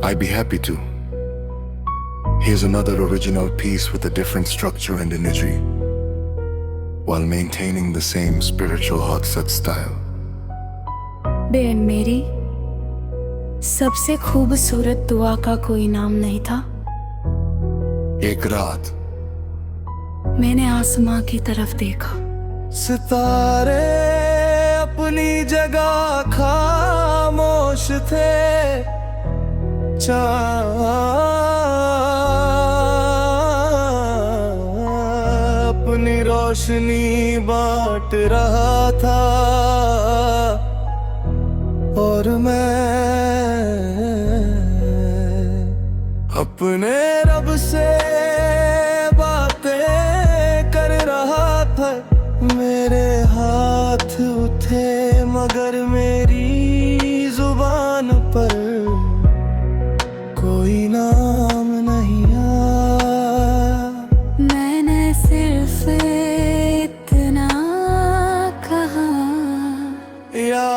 I'd be happy to. Here's another original piece with a different structure and energy, while maintaining the same spiritual hot-set style. बे मेरी सबसे खूबसूरत दुआ का कोई नाम नहीं था। एक रात मैंने आसमां की तरफ देखा। सितारे अपनी जगह खामोश थे, अपनी रोशनी बांट रहा था, और मैं अपने रब से बातें कर रहा था। मेरे हाथ उठे मगर मेरी जुबान पर कोई नाम नहीं आया। मैंने सिर्फ इतना कहा, या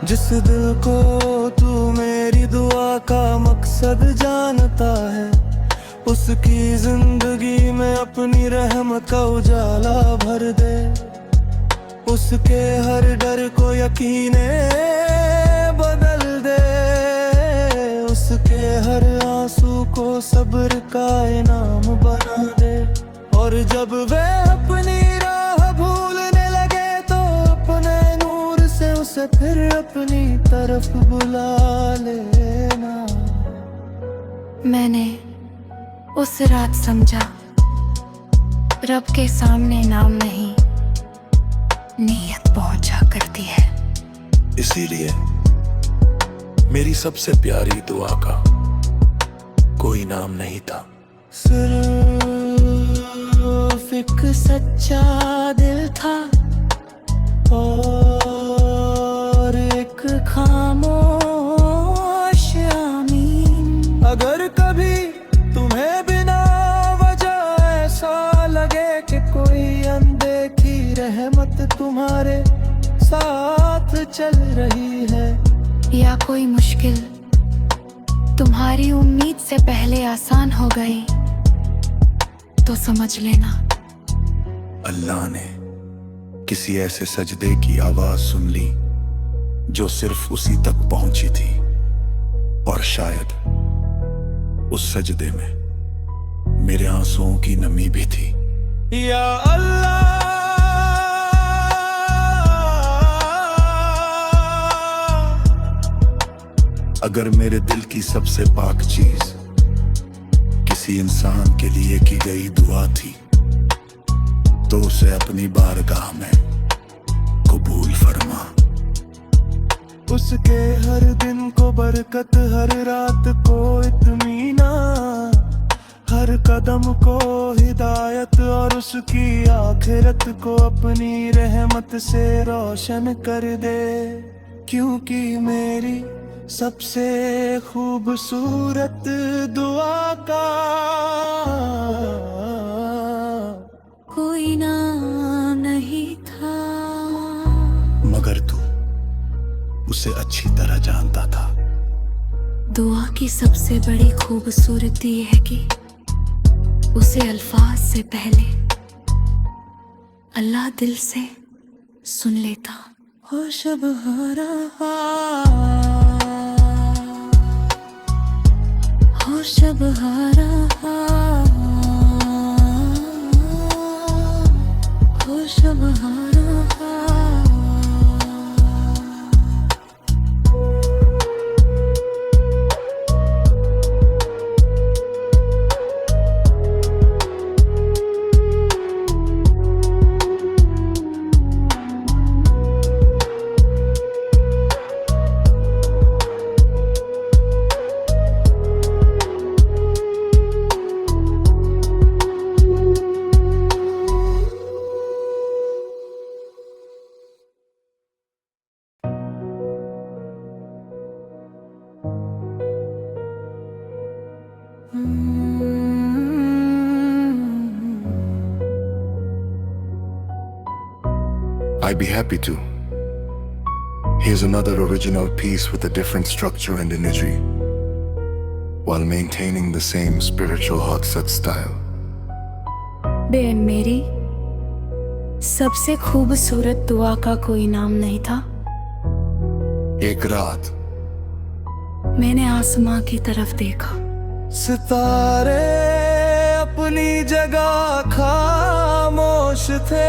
जिस दिल को तू मेरी दुआ का मकसद जानता है, उसकी जिंदगी में अपनी रहमत का उजाला भर दे। उसके हर डर को यकीने बदल दे, उसके हर आंसू को सब्र का इनाम बना दे। और जब वे अपनी राह भूलने लगे तो अपने नूर से उसे फिर अपनी तरफ बुला लेना। मैंने उस रात समझा रब के सामने नाम नहीं, नीयत पहुंचा करती है। इसीलिए मेरी सबसे प्यारी दुआ का कोई नाम नहीं था। सिर्फ एक सच्चा दिल था और एक खामोश आमीन। अगर कभी तुम्हें बिना वजह ऐसा लगे कि कोई अनदेखी रहमत तुम्हारे साथ चल रही है, या कोई मुश्किल तुम्हारी उम्मीद से पहले आसान हो गई, तो समझ लेना अल्लाह ने किसी ऐसे सजदे की आवाज सुन ली जो सिर्फ उसी तक पहुंची थी, और शायद उस सजदे में मेरे आंसुओं की नमी भी थी। या अल्लाह, अगर मेरे दिल की सबसे पाक चीज किसी इंसान के लिए की गई दुआ थी, तो उसे अपनी बारगाह में कबूल फरमा। उसके हर दिन को बरकत, हर रात को इत्मीनान, हर कदम को हिदायत, और उसकी आखिरत को अपनी रहमत से रोशन कर दे। क्योंकि मेरी सबसे खूबसूरत दुआ का कोई नाम नहीं था। मगर तू उसे अच्छी तरह जानता था। दुआ की सबसे बड़ी खूबसूरती ये है कि उसे अल्फाज से पहले अल्लाह दिल से सुन लेता। हो शब हरा, हो शब हरा, हो शब हरा। I'd be happy to. Here's another original piece with a different structure and imagery, while maintaining the same spiritual Hotsat style. Ben मेरी सबसे खूबसूरत दुआ का कोई नाम नहीं था। एक रात मैंने आसमां की तरफ देखा, सितारे अपनी जगह खामोश थे,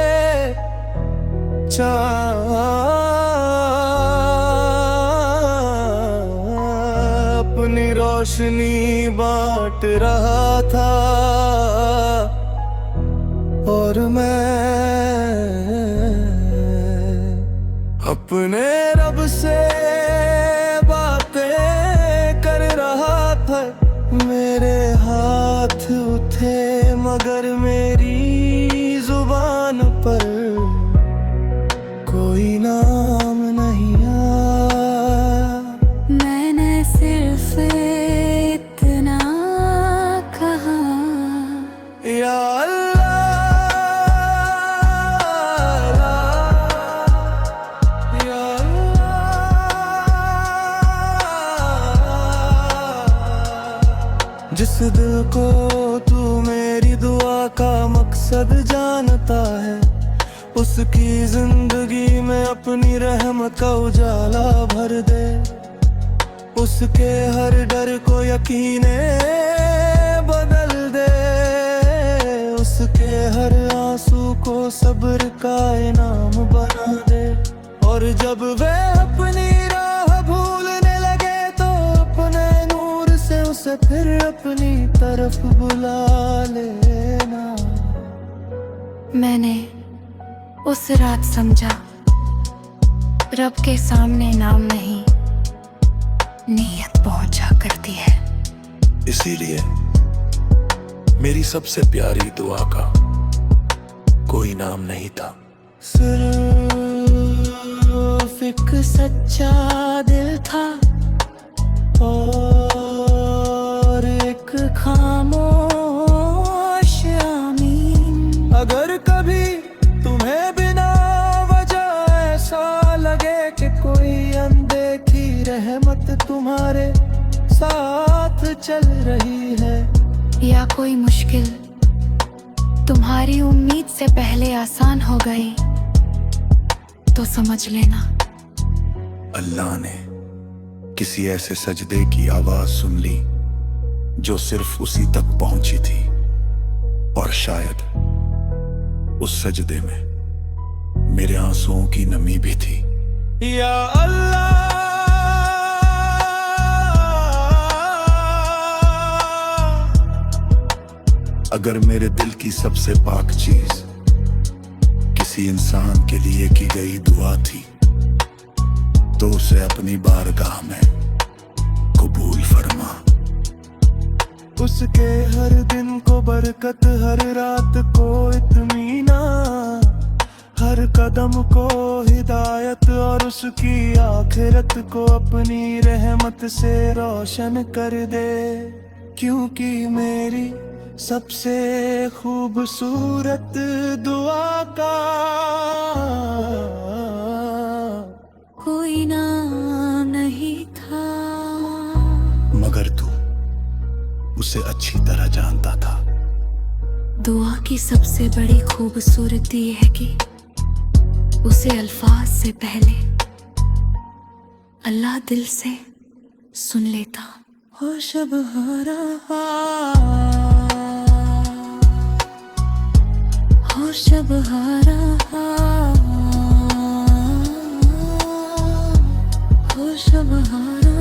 अपनी रोशनी बांट रहा था, और मैं अपने रब से बातें कर रहा था। मेरे हाथ उठे मगर मेरी जुबान पर कोई नाम नहीं आया। मैंने सिर्फ इतना कहा, या जिस दिल को तू मेरी दुआ का मकसद जानता है, उसकी जिंदगी में अपनी रहमत का उजाला भर दे। उसके हर डर को यकीने बदल दे, उसके हर आंसू को सब्र का इनाम बना दे। और जब वे अपनी राह भूलने लगे तो अपने नूर से उसे फिर अपनी तरफ बुला लेना। मैंने उस रात समझा, रब के सामने नाम नहीं, नीयत पहुंचा करती है। इसीलिए मेरी सबसे प्यारी दुआ का कोई नाम नहीं था। सिर्फ एक सच्चा दिल था और एक खामोश आमीन। अगर कभी तुम्हें बिना वजह ऐसा लगे कि कोई अनदेखी रहमत तुम्हारे साथ चल रही है, या कोई मुश्किल तुम्हारी उम्मीद से पहले आसान हो गई, तो समझ लेना अल्लाह ने किसी ऐसे सजदे की आवाज सुन ली जो सिर्फ उसी तक पहुंची थी, और शायद उस सजदे में मेरे आंसुओं की नमी भी थी। या अल्लाह, अगर मेरे दिल की सबसे पाक चीज किसी इंसान के लिए की गई दुआ थी, तो उसे अपनी बारगाह में कबूल फरमा। उसके हर दिन को बरकत, हर रात को इत्मीनान, हर कदम को हिदायत, और उसकी आखिरत को अपनी रहमत से रोशन कर दे। क्योंकि मेरी सबसे खूबसूरत दुआ का कोई नाम नहीं था, मगर तू उसे अच्छी तरह जानता था। दुआ की सबसे बड़ी खूबसूरती ये है कि उसे अल्फाज से पहले अल्लाह दिल से सुन लेता। हो शब हरा, हो शब हरा, हो शब हरा।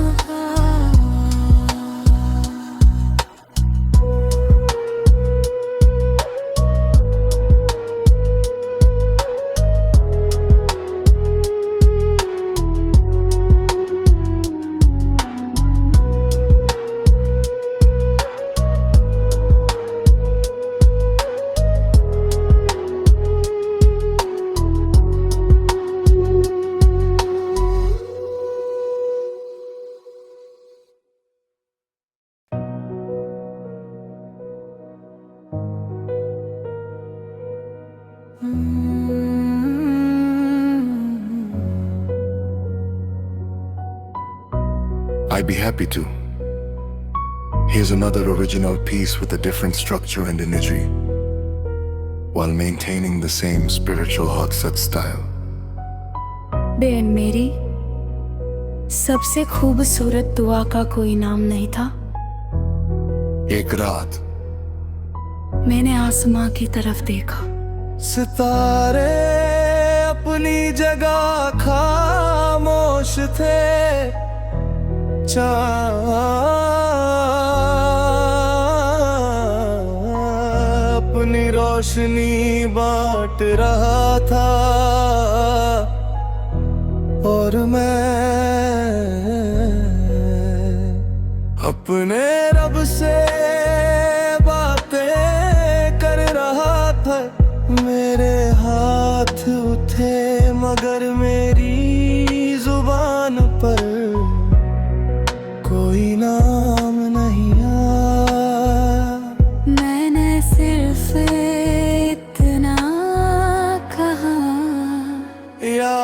I'd be happy to. Here's another original piece with a different structure and imagery, while maintaining the same spiritual Hogsat style. Ben मेरी सबसे खूबसूरत दुआ का कोई नाम नहीं था। एक रात मैंने आसमां की तरफ देखा, सितारे अपनी जगह खामोश थे, अपनी रोशनी बांट रहा था, और मैं अपने रब से बातें कर रहा था। मेरे हाथ उठे मगर मेरी जुबान पर कोई नाम नहीं आया। मैंने सिर्फ इतना कहा, या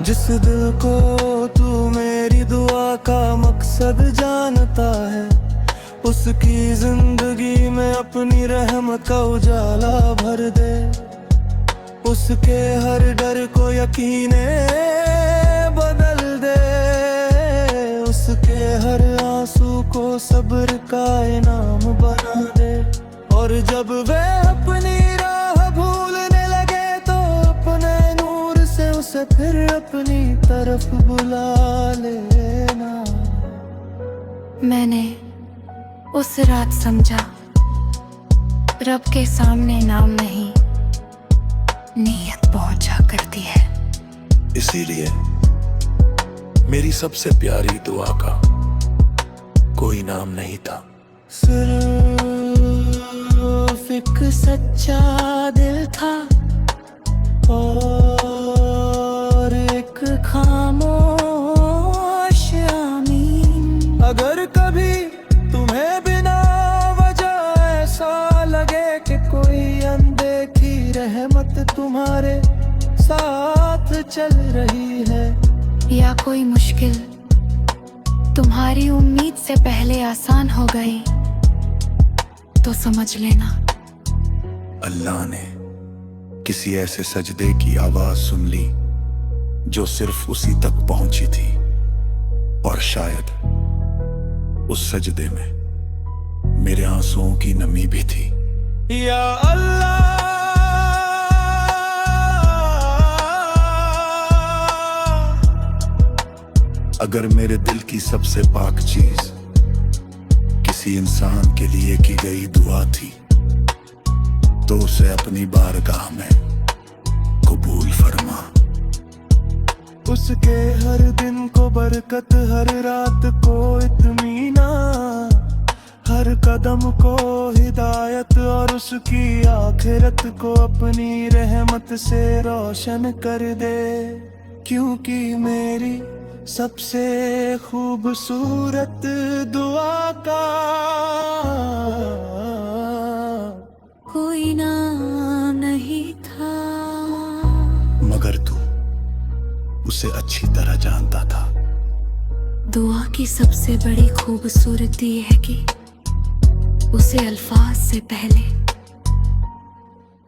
जिस दिल को तू मेरी दुआ का मकसद जानता है, उसकी जिंदगी में अपनी रहमत का उजाला भर दे। उसके हर डर को यकीने बदल दे, उसके हर आंसू को सब्र का इनाम बना दे। और जब वे अपनी राह भूलने लगे तो अपने नूर से उसे फिर अपनी तरफ बुला लेना। मैंने उस रात समझा, रब के सामने नाम नहीं, नीयत पहुंचा करती है। इसीलिए मेरी सबसे प्यारी दुआ का कोई नाम नहीं था। सिर्फ एक सच्चा दिल था और एक खामोश आमीन। अगर कभी तुम्हें बिना वजह ऐसा लगे कि कोई अनदेखी रहमत तुम्हारे साथ चल रही है, या कोई मुश्किल तुम्हारी उम्मीद से पहले आसान हो गई, तो समझ लेना अल्लाह ने किसी ऐसे सजदे की आवाज सुन ली जो सिर्फ उसी तक पहुंची थी, और शायद उस सजदे में मेरे आंसुओं की नमी भी थी। या अल्लाह, अगर मेरे दिल की सबसे पाक चीज किसी इंसान के लिए की गई दुआ थी, तो उसे अपनी बारगाह में कबूल फरमा। उसके हर दिन को बरकत, हर रात को इत्मीनान, हर कदम को हिदायत, और उसकी आखिरत को अपनी रहमत से रोशन कर दे। क्योंकि मेरी सबसे खूबसूरत दुआ का कोई नाम नहीं था, मगर तू उसे अच्छी तरह जानता था। दुआ की सबसे बड़ी खूबसूरती ये है कि उसे अल्फाज से पहले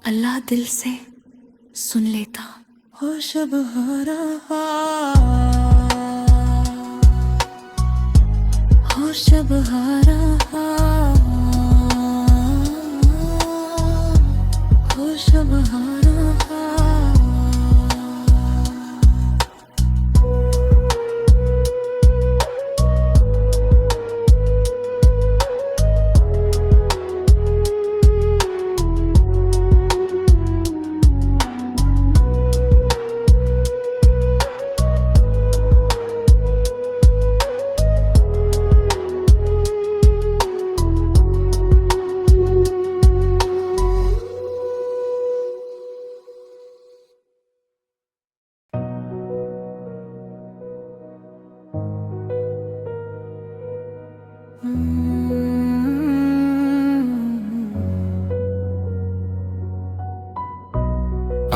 अल्लाह दिल से सुन लेता। हो शब हरा, हो शब हरा, हो शब हरा।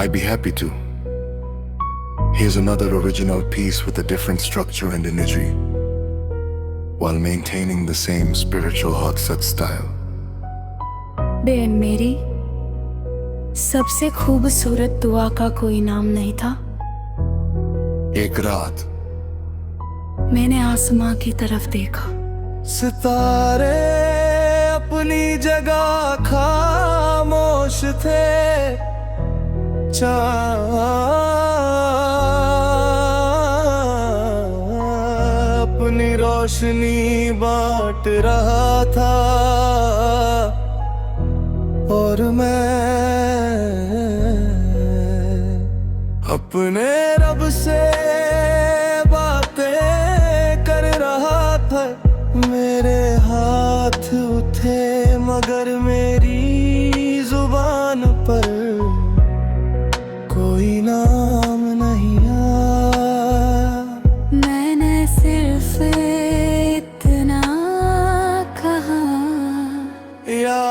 I'd be happy to. Here's another original piece with a different structure and imagery, while maintaining the same spiritual Hotsat style. Ben मेरी सबसे खूबसूरत दुआ का कोई नाम नहीं था। एक रात मैंने आसमां की तरफ देखा, सितारे अपनी जगह खामोश थे, अपनी रोशनी बांट रहा था, और मैं अपने रब से बातें कर रहा था। मेरे हाथ उठे मगर मेरी जुबान पर कोई नाम नहीं आया। मैंने सिर्फ इतना कहा, या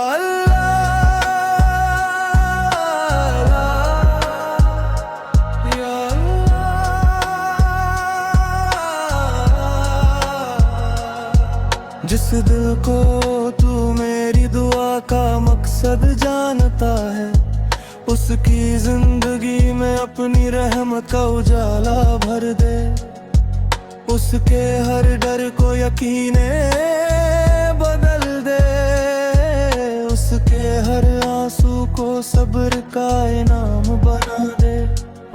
जिस दिल को तू मेरी दुआ का मकसद जानता है, उसकी जिंदगी में अपनी रहमत का उजाला भर दे। उसके हर डर को यकीने बदल दे, उसके हर आंसू को सब्र का इनाम बना दे।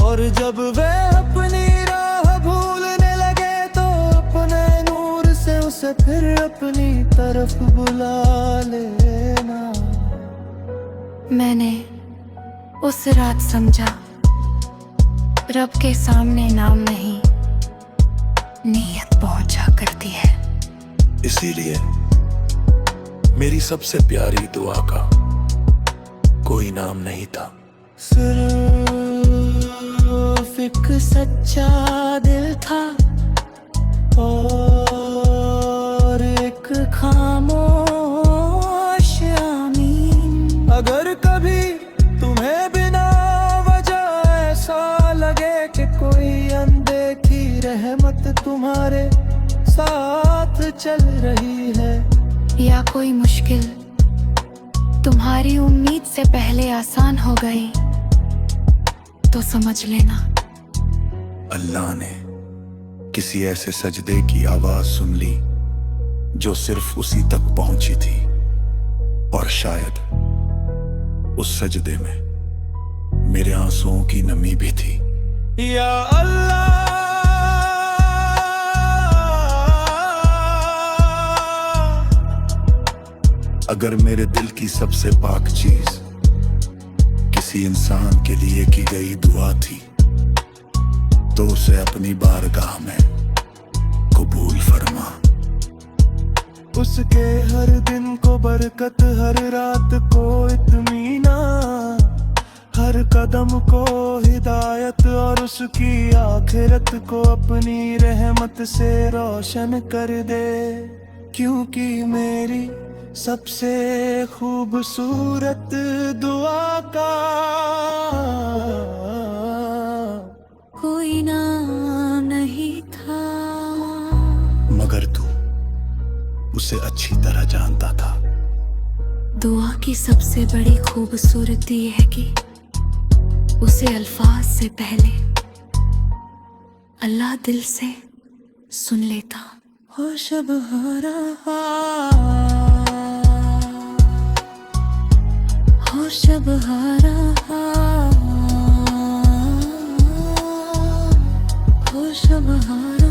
और जब वे अपनी राह भूलने लगे तो अपने नूर से उसे फिर अपनी तरफ बुला लेना। मैंने उस रात समझा, रब के सामने नाम नहीं, नीयत पहुंचा करती है। इसीलिए मेरी सबसे प्यारी दुआ का कोई नाम नहीं था। सिर्फ एक सच्चा दिल था और एक खामोश आमीन। अगर कभी तुम्हें बिना वजह ऐसा लगे कि कोई अनदेखी रहमत तुम्हारे साथ चल रही है, या कोई मुश्किल तुम्हारी उम्मीद से पहले आसान हो गई, तो समझ लेना अल्लाह ने किसी ऐसे सजदे की आवाज सुन ली जो सिर्फ उसी तक पहुंची थी, और शायद उस सजदे में मेरे आंसुओं की नमी भी थी। या अल्लाह, अगर मेरे दिल की सबसे पाक चीज किसी इंसान के लिए की गई दुआ थी, तो उसे अपनी बारगाह में कबूल फरमा। उसके हर दिन को बरकत, हर रात को इत्मीनान, हर कदम को हिदायत, और उसकी आखिरत को अपनी रहमत से रोशन कर दे। क्योंकि मेरी सबसे खूबसूरत दुआ का कोई नाम नहीं था, मगर तू उसे अच्छी तरह जानता था। दुआ की सबसे बड़ी खूबसूरती ये है कि उसे अल्फाज से पहले अल्लाह दिल से सुन लेता। हो शब हरा, हो शब हरा, हो शब हरा।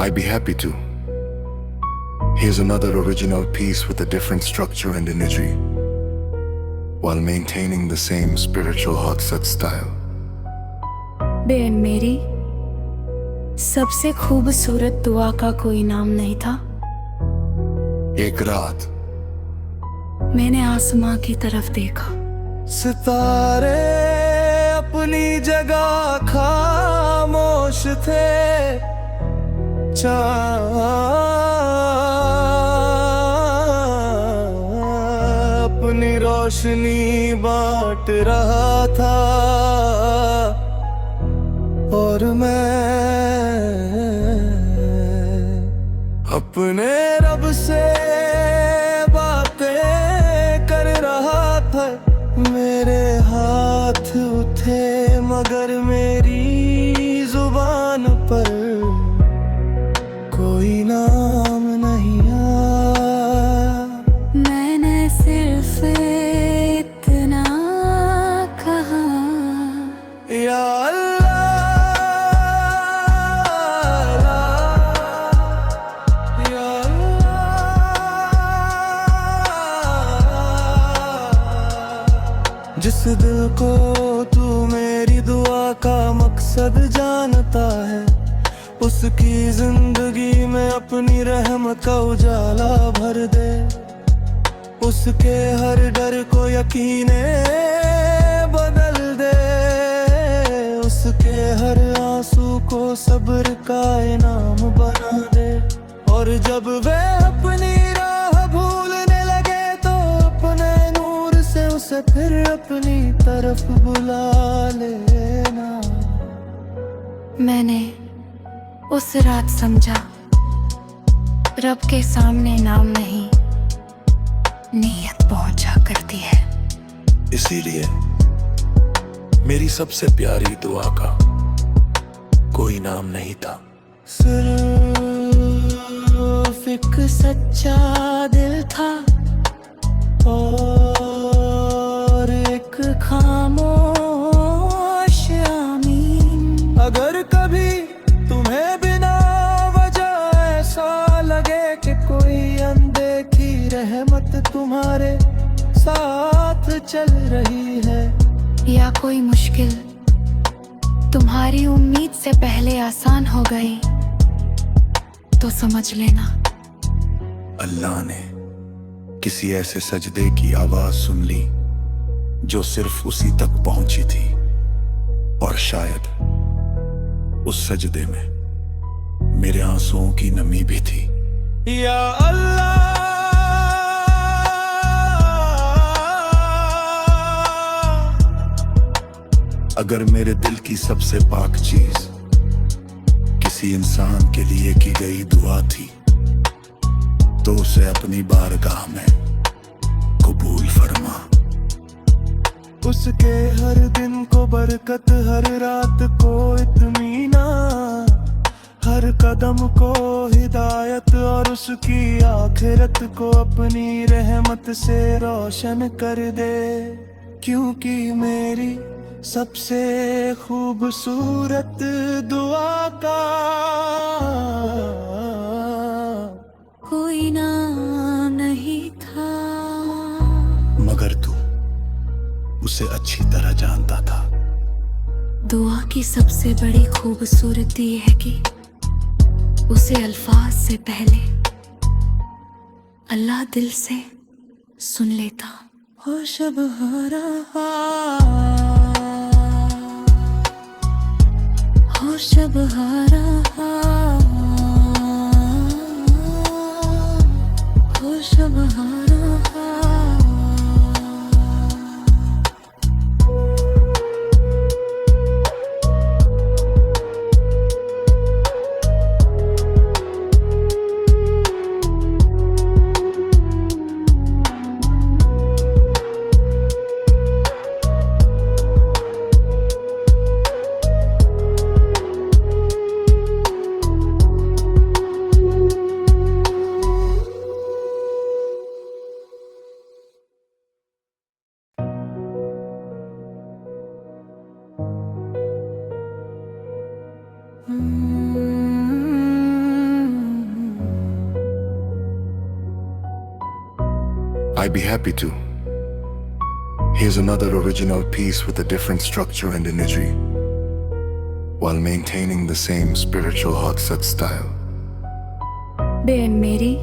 I'd be happy to. Here's another original piece with a different structure and imagery, while maintaining the same spiritual Haksat style. Ben मेरी सबसे खूबसूरत दुआ का कोई नाम नहीं था। एक रात मैंने आसमां की तरफ देखा, सितारे अपनी जगह खामोश थे, चाँद अपनी रोशनी बांट रहा था, और मैं अपने रब से बातें कर रहा था। मेरे हाथ उठे मगर मेरी जुबान पर कोई नाम नहीं आया। मैंने सिर्फ इतना कहा, या जिस दिल को तू मेरी दुआ का मकसद जानता है, उसकी जिंदगी में अपनी रहमत का उजाला भर दे। उसके हर डर को यकीने बदल दे, उसके हर आंसू को सब्र का इनाम बना दे। और जब वे अपनी राह भूलने लगे तो अपने नूर से उसे फिर अपनी तरफ बुला लेना। मैंने उस रात समझा, रब के सामने नाम नहीं, नीयत पहुंचा करती है। इसीलिए मेरी सबसे प्यारी दुआ का कोई नाम नहीं था। सिर्फ एक सच्चा दिल था और एक खामोश आमीन। अगर कभी तुम्हें बिना वजह ऐसा लगे कि कोई अनदेखी रहमत तुम्हारे साथ चल रही है, या कोई मुश्किल तुम्हारी उम्मीद से पहले आसान हो गई, तो समझ लेना अल्लाह ने किसी ऐसे सजदे की आवाज सुन ली जो सिर्फ उसी तक पहुंची थी, और शायद उस सजदे में मेरे आंसुओं की नमी भी थी। या अल्लाह, अगर मेरे दिल की सबसे पाक चीज किसी इंसान के लिए की गई दुआ थी, तो उसे अपनी बारगाह में कबूल फरमा। उसके हर दिन को बरकत, हर रात को इत्मीनान, हर कदम को हिदायत, और उसकी आखिरत को अपनी रहमत से रोशन कर दे। क्योंकि मेरी सबसे खूबसूरत दुआ का कोई नाम नहीं था, मगर तू उसे अच्छी तरह जानता था। दुआ की सबसे बड़ी खूबसूरती है कि उसे अल्फाज से पहले अल्लाह दिल से सुन लेता। हो शब हरा, हो शब हरा, हो शब हरा। I'd be happy to. Here's another original piece with a different structure and imagery, while maintaining the same spiritual Hoxha style. बे मेरी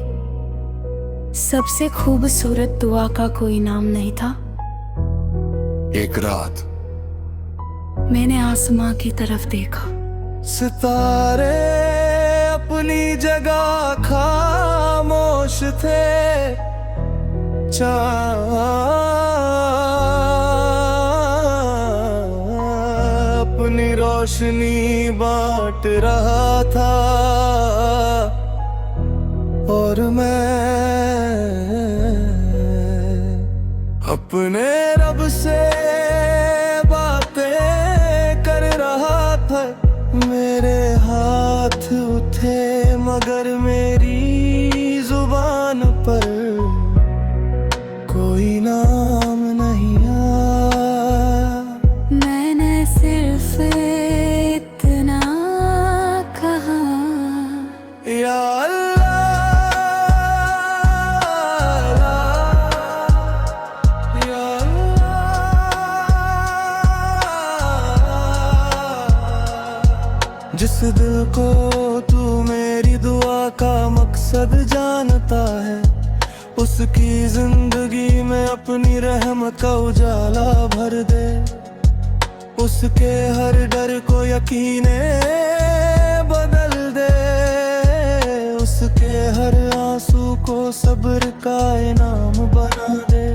सबसे खूबसूरत दुआ का कोई नाम नहीं था। एक रात मैंने आसमां की तरफ देखा, सितारे अपनी जगह खामोश थे, अपनी रोशनी बांट रहा था, और मैं अपने रब से बातें कर रहा था। मेरे हाथ उठे मगर मेरी जुबान पर कोई नाम नहीं आया। मैंने सिर्फ इतना कहा, या जिस दिल को तू मेरी दुआ का मकसद जानता है, उसकी जिंदगी में अपनी रहमत का उजाला भर दे। उसके हर डर को यकीने बदल दे, उसके हर आंसू को सब्र का इनाम बना दे।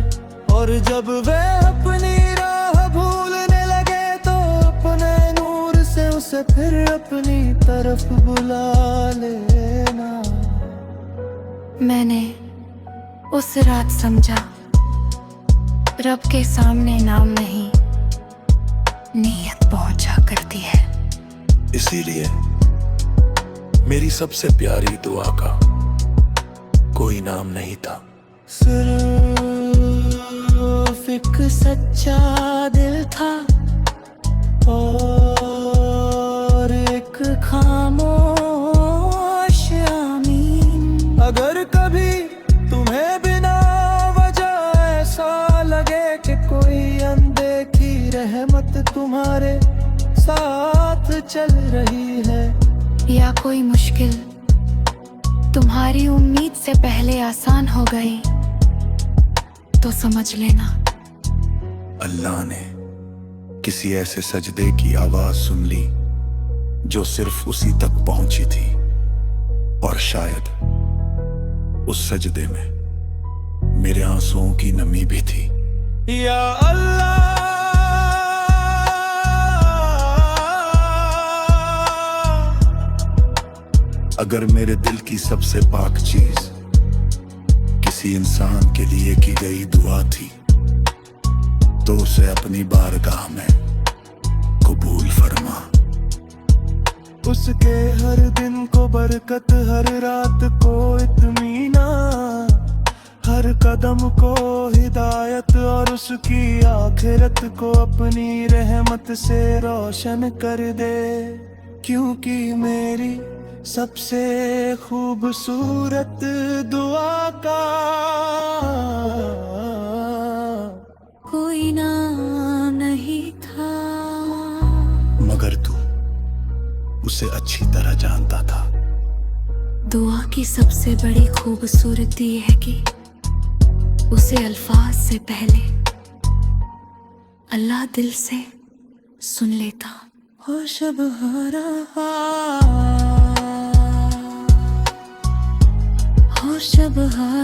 और जब वे अपनी राह भूलने लगे तो अपने नूर से उसे फिर अपनी तरफ बुला लेना। मैंने उस रात समझा, रब के सामने नाम नहीं, नीयत पहुंचा करती है। इसीलिए मेरी सबसे प्यारी दुआ का कोई नाम नहीं था। सिर्फ एक सच्चा दिल था और एक खामोश आमीन। अगर कभी तुम्हें बिना वजह ऐसा लगे कि कोई अनदेखी रहमत तुम्हारे साथ चल रही है, या कोई मुश्किल तुम्हारी उम्मीद से पहले आसान हो गई, तो समझ लेना अल्लाह ने किसी ऐसे सजदे की आवाज सुन ली जो सिर्फ उसी तक पहुंची थी, और शायद उस सजदे में मेरे आंसुओं की नमी भी थी। या अल्लाह, अगर मेरे दिल की सबसे पाक चीज किसी इंसान के लिए की गई दुआ थी, तो उसे अपनी बारगाह में कबूल फरमा। उसके हर दिन को बरकत, हर रात को इत्मीनान, हर कदम को हिदायत, और उसकी आखिरत को अपनी रहमत से रोशन कर दे। क्योंकि मेरी सबसे खूबसूरत दुआ का कोई नाम नहीं था, मगर तू उसे अच्छी तरह जानता था। दुआ की सबसे बड़ी खूबसूरती है कि उसे अल्फाज से पहले अल्लाह दिल से सुन लेता। हो शब हरा, हो शब हरा